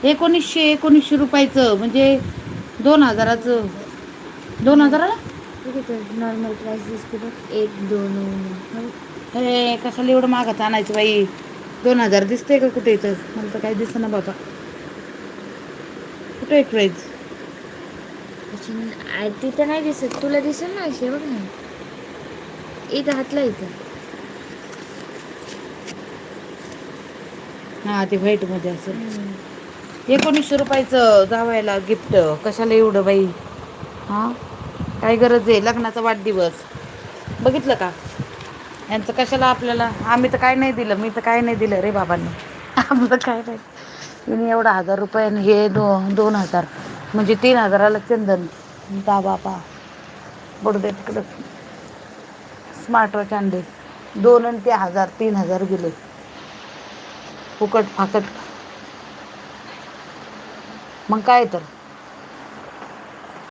एकोणीसशे रुपयाचं म्हणजे 2000चं. 2000ला नॉर्मल प्राइस दिसते बघ 1 2. हे कशाला एवढं मागाचं आणायचं बाई. 2000 दिसतंय का कुठे इथं मला तर काही दिसेना बाबा. कुठे आहे प्राईज. तिथं नाही दिसत तुला दिसेल ना असे बघ ना. इथं हातला इथं. हा ते व्हाईट मध्ये असेल. 1900 रुपयाचं जावयाला गिफ्ट कशाला एवढं बाई. हा काय गरज आहे लग्नाचा वाढदिवस बघितलं का. यांचं कशाला आपल्याला आम्ही तर काय नाही दिलं मी तर काय नाही दिलं रे बाबांनी. आम्हाला काय नाही. तिने एवढा 1000 रुपये आणि हे 2000 म्हणजे 3000ला चंदन. जा बाबा पडू दे तिकडं. स्मार्ट वॉच आणले 2 आणि ते 1000 3000 गेले. फुकट फाकट. मग काय तर